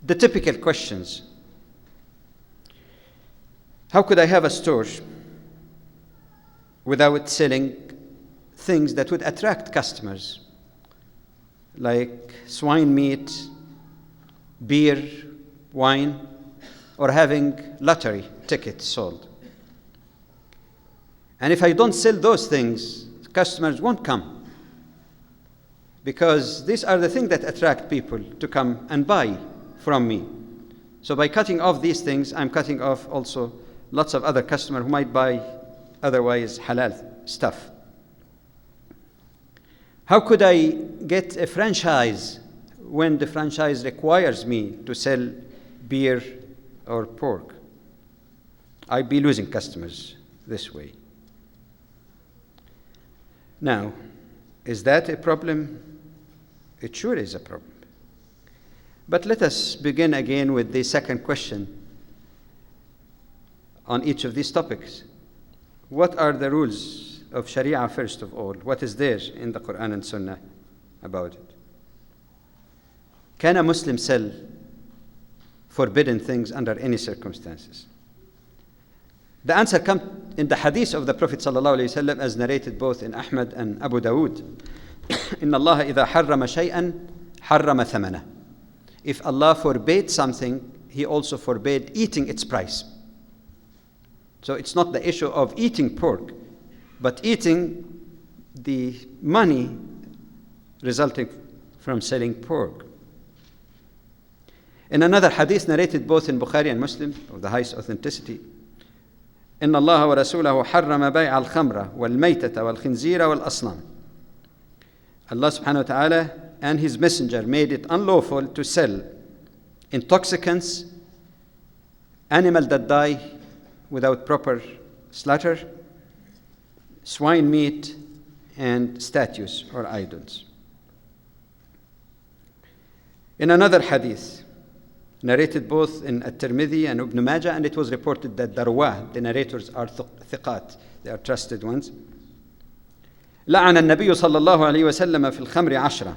The typical questions. How could I have a store without selling things that would attract customers, like swine meat, beer, wine, or having lottery tickets sold? And if I don't sell those things, customers won't come, because these are the things that attract people to come and buy from me. So by cutting off these things, I'm cutting off also lots of other customers who might buy otherwise halal stuff. How could I get a franchise when the franchise requires me to sell beer or pork? I'd be losing customers this way. Now, is that a problem? It sure is a problem. But let us begin again with the second question on each of these topics. What are the rules of Sharia, first of all? What is there in the Qur'an and Sunnah about it? Can a Muslim sell forbidden things under any circumstances? The answer comes in the hadith of the Prophet ﷺ, as narrated both in Ahmad and Abu Dawood. إِنَّ اللَّهَ إِذَا حَرَّمَ شَيْئًا حَرَّمَ ثَمَنَهُ. If Allah forbade something, He also forbade eating its price. So it's not the issue of eating pork, but eating the money resulting from selling pork. In another hadith narrated both in Bukhari and Muslim, of the highest authenticity, إن الله ورسوله حرم بيع الخمر والميتة والخنزير والأصنام. Allah subhanahu wa ta'ala and His Messenger made it unlawful to sell intoxicants, animals that die without proper slaughter, swine meat, and statues or idols. In another hadith, narrated both in At-Tirmidhi and Ibn Majah, and it was reported that the Rawah, the narrators, are thiqat, they are trusted ones. لعن النبي صلى الله عليه وسلم في الخمر 10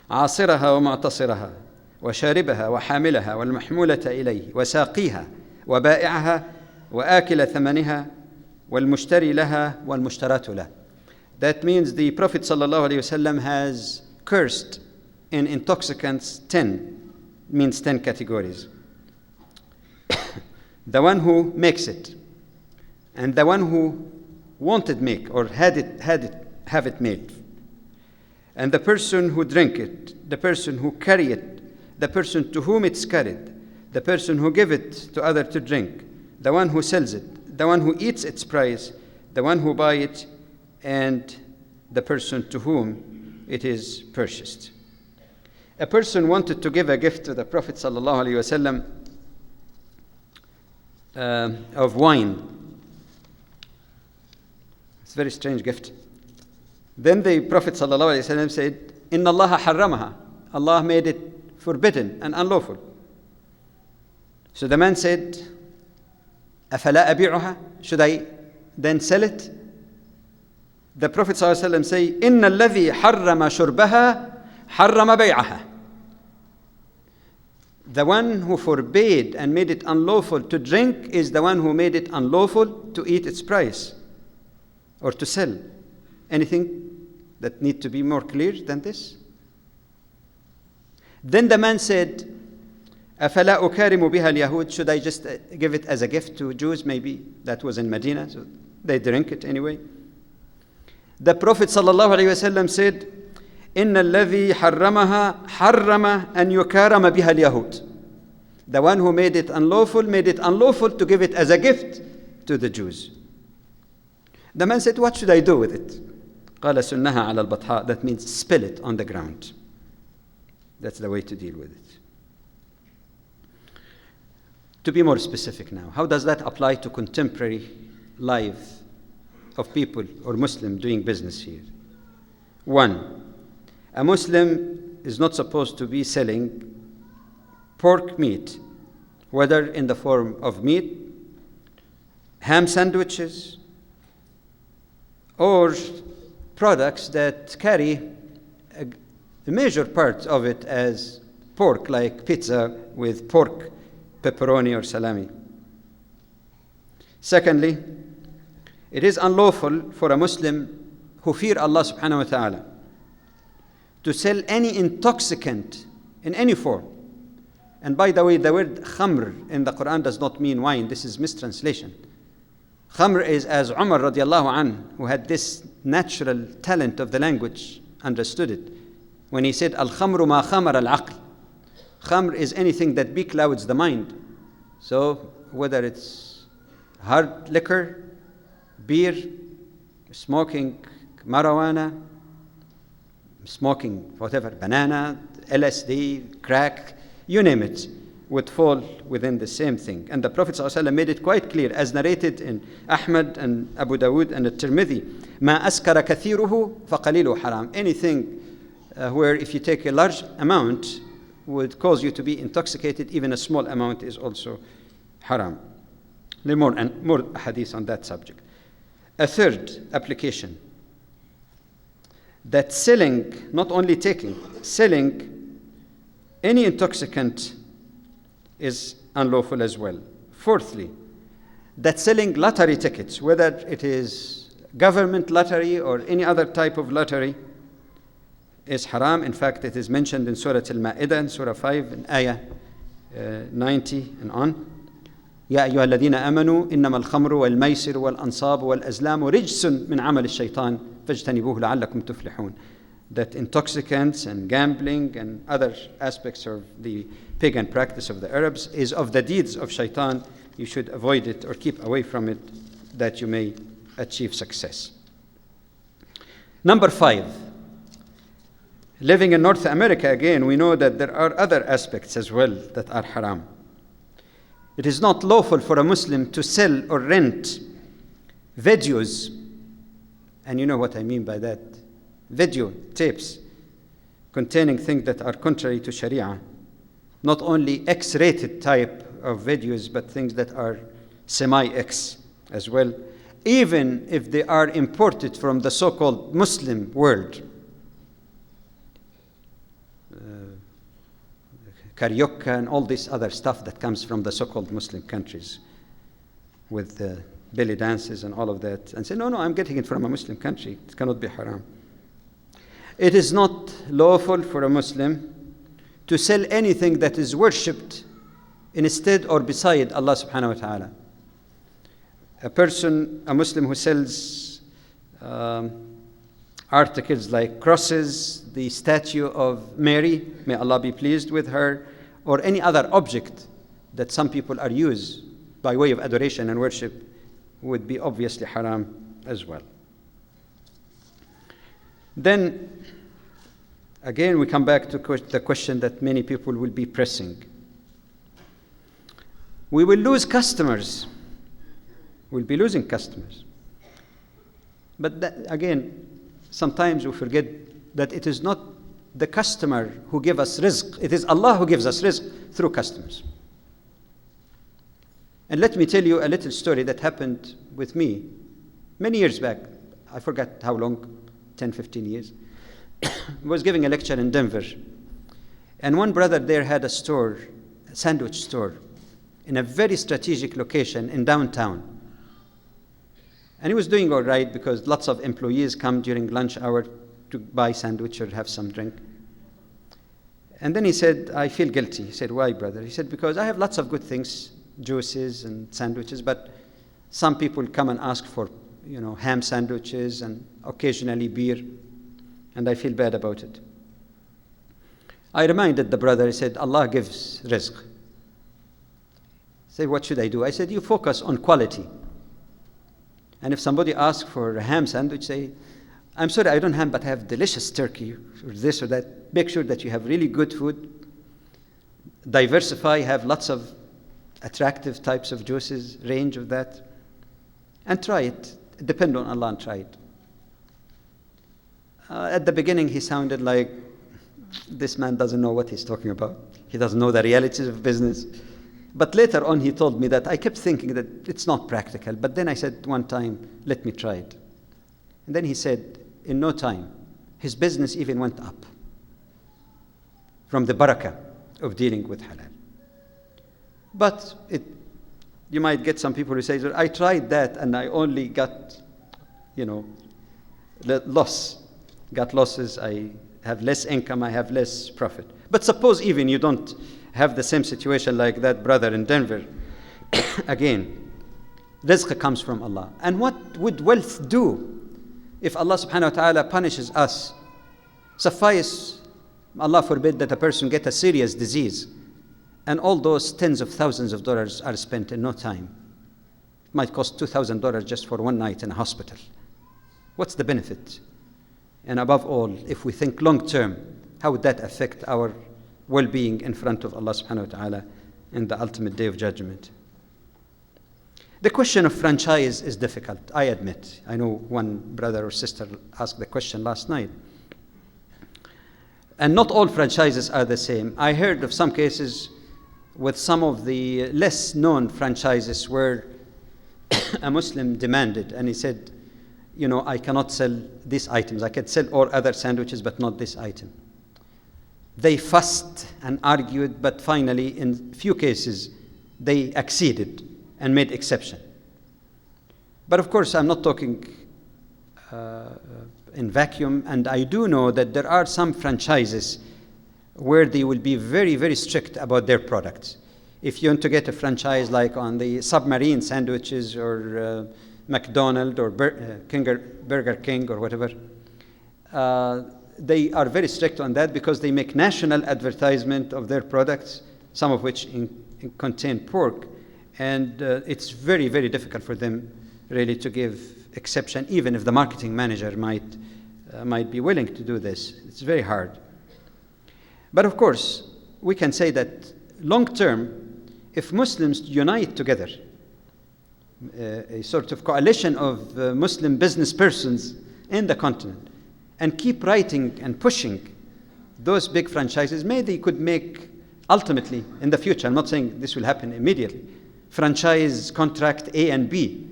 عاصرها ومعتصرها وشاربها وحاملها والمحمولة إليه وساقيها وبائعها وآكل ثمنها والمشتري لها والمشترات له. That means the Prophet صلى الله عليه وسلم has cursed in intoxicants 10, means 10 categories. The one who makes it, and the one who wanted make or have it made, and the person who drink it, the person who carry it, the person to whom it's carried, the person who give it to other to drink, the one who sells it, the one who eats its price, the one who buy it, and the person to whom it is purchased. A person wanted to give a gift to the Prophet ﷺ of wine. It's a very strange gift. Then the Prophet ﷺ said, إِنَّ اللَّهَ حَرَّمَهَا. Allah made it forbidden and unlawful. So the man said, أَفَلَا أَبِيعُهَا? Should I then sell it? The Prophet ﷺ said, إِنَّ الَّذِي حَرَّمَ شُرْبَهَا حَرَّمَ بَيْعَهَا. The one who forbade and made it unlawful to drink is the one who made it unlawful to eat its price or to sell. Anything that need to be more clear than this? Then the man said, أَفَلَا أُكَارِمُ بِهَا الْيَهُودِ? Should I just give it as a gift to Jews? Maybe that was in Medina, so they drink it anyway. The Prophet ﷺ said, إِنَّ الَّذِي حَرَّمَهَا حَرَّمَ أَنْ يُكَارَمَ بِهَا الْيَهُودِ. The one who made it unlawful to give it as a gift to the Jews. The man said, what should I do with it? قَالَ سُنَّهَا عَلَى الْبَطْحَاء. That means spill it on the ground. That's the way to deal with it. To be more specific now, how does that apply to contemporary life of people or Muslim doing business here? 1, a Muslim is not supposed to be selling pork meat, whether in the form of meat, ham sandwiches, or products that carry a major part of it as pork, like pizza with pork, pepperoni or salami. Secondly, it is unlawful for a Muslim who fear Allah subhanahu wa ta'ala to sell any intoxicant in any form. And by the way, the word khamr in the Qur'an does not mean wine. This is mistranslation. Khamr is, as Umar radiallahu anh, who had this natural talent of the language, understood it. When he said, al-khamru ma khamar al-aql. Khamr is anything that beclouds the mind. So whether it's hard liquor, beer, smoking marijuana, smoking whatever, banana, LSD, crack, you name it, would fall within the same thing. And the Prophet ﷺ made it quite clear, as narrated in Ahmad and Abu Dawud and At-Tirmidhi, ما أسكر كثيره فقليله حرام. Anything where if you take a large amount would cause you to be intoxicated, even a small amount is also haram. There are more hadith on that subject. A third application, that selling, not only taking, selling any intoxicant is unlawful as well. Fourthly, that selling lottery tickets, whether it is government lottery or any other type of lottery, is haram. In fact, it is mentioned in Surah Al-Ma'idah, in Surah 5, in Ayah 90 and on. يا أيها الذين آمنوا إنما الخمر والميسر والأنصاب والأزلام رجس من عمل الشيطان فاجتنبوه لعلكم تفلحون. That intoxicants and gambling and other aspects of the pagan practice of the Arabs is of the deeds of shaitan. You should avoid it or keep away from it, that you may achieve success. Number 5, living in North America, again, we know that there are other aspects as well that are haram. It is not lawful for a Muslim to sell or rent videos, and you know what I mean by that. Video tapes containing things that are contrary to Sharia. Not only X-rated type of videos, but things that are semi-X as well, even if they are imported from the so-called Muslim world. Karaoke and all this other stuff that comes from the so-called Muslim countries with belly dances and all of that, and say, no, I'm getting it from a Muslim country. It cannot be haram. It is not lawful for a Muslim to sell anything that is worshipped instead or beside Allah subhanahu wa ta'ala. A Muslim who sells articles like crosses, the statue of Mary, may Allah be pleased with her, or any other object that some people are used by way of adoration and worship, would be obviously haram as well. Then, again, we come back to the question that many people will be pressing. We will lose customers. We'll be losing customers. But that, again, sometimes we forget that it is not the customer who gives us rizq. It is Allah who gives us rizq through customers. And let me tell you a little story that happened with me many years back. I forgot how long, 10, 15 years. I was giving a lecture in Denver. And one brother there had a store, a sandwich store, in a very strategic location in downtown. And he was doing all right because lots of employees come during lunch hour to buy sandwich or have some drink. And then he said, I feel guilty. He said, why, brother? He said, because I have lots of good things, juices and sandwiches, but some people come and ask for, ham sandwiches and occasionally beer, and I feel bad about it. I reminded the brother, I said, Allah gives rizq. He said, what should I do? I said, you focus on quality. And if somebody asks for a ham sandwich, say, I'm sorry, I don't ham, but I have delicious turkey, or this or that. Make sure that you have really good food. Diversify, have lots of attractive types of juices, range of that. And try it. Depend on Allah and try it. At the beginning, he sounded like this man doesn't know what he's talking about. He doesn't know the realities of business. But later on, he told me that I kept thinking that it's not practical. But then I said one time, let me try it. And then he said, in no time, his business even went up from the barakah of dealing with halal. But you might get some people who say, I tried that and I only got, got losses, I have less income, I have less profit. But suppose even you don't have the same situation like that brother in Denver. Again, rizq comes from Allah. And what would wealth do if Allah subhanahu wa ta'ala punishes us? Suffice, Allah forbid, that a person get a serious disease and all those tens of thousands of dollars are spent in no time. It might cost $2,000 just for one night in a hospital. What's the benefit? And above all, if we think long term, how would that affect our well-being in front of Allah subhanahu wa ta'ala in the ultimate day of judgment? The question of franchise is difficult, I admit. I know one brother or sister asked the question last night. And not all franchises are the same. I heard of some cases with some of the less known franchises where a Muslim demanded, and he said, I cannot sell these items. I can sell all other sandwiches, but not this item. They fussed and argued, but finally, in few cases, they acceded and made exception. But of course, I'm not talking in vacuum, and I do know that there are some franchises where they will be very, very strict about their products. If you want to get a franchise like on the submarine sandwiches or McDonald's or Burger King or whatever, they are very strict on that because they make national advertisement of their products, some of which contain pork, and it's very, very difficult for them really to give exception, even if the marketing manager might be willing to do this. It's very hard. But of course, we can say that long term, if Muslims unite together, a sort of coalition of Muslim business persons in the continent, and keep writing and pushing those big franchises, maybe they could make, ultimately, in the future, I'm not saying this will happen immediately, franchise contract A and B,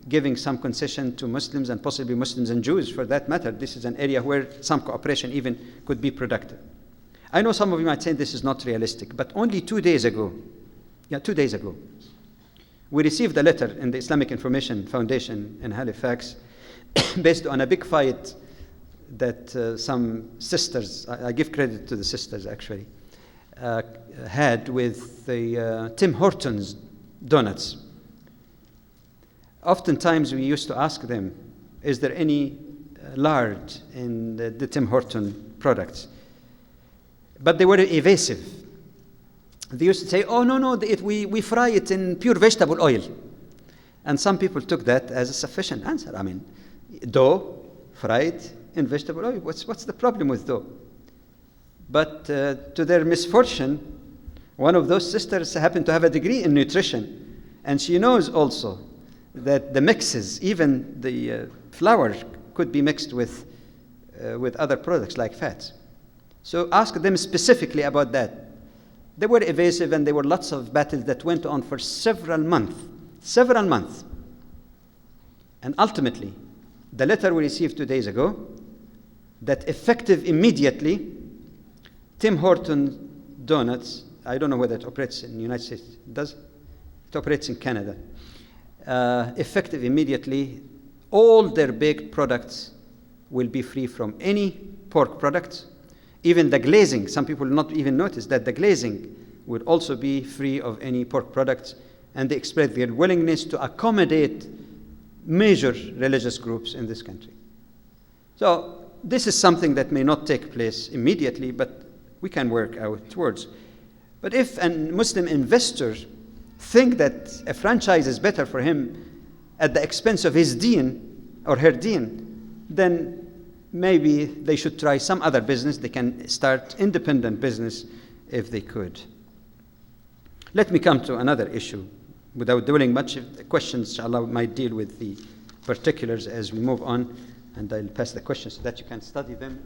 giving some concession to Muslims and possibly Muslims and Jews for that matter. This is an area where some cooperation even could be productive. I know some of you might say this is not realistic, but only 2 days ago, we received a letter in the Islamic Information Foundation in Halifax based on a big fight that some sisters, I give credit to the sisters actually, had with the Tim Hortons donuts. Oftentimes we used to ask them, is there any lard in the Tim Horton products? But they were evasive. They used to say, oh, no, we fry it in pure vegetable oil. And some people took that as a sufficient answer. I mean, dough fried in vegetable oil, what's the problem with dough? But to their misfortune, one of those sisters happened to have a degree in nutrition. And she knows also that the mixes, even the flour, could be mixed with other products like fats. So ask them specifically about that. They were evasive, and there were lots of battles that went on for several months. And ultimately, the letter we received 2 days ago, that effective immediately, Tim Horton Donuts, I don't know whether it operates in the United States, it operates in Canada. Effective immediately, all their baked products will be free from any pork products. Even the glazing, some people will not even notice that the glazing will also be free of any pork products, and they express their willingness to accommodate major religious groups in this country. So this is something that may not take place immediately, but we can work out towards. But if a Muslim investor think that a franchise is better for him at the expense of his deen or her deen, then maybe they should try some other business. They can start independent business if they could. Let me come to another issue without dwelling much. If the questions, inshallah, might deal with the particulars as we move on, and I'll pass the questions so that you can study them.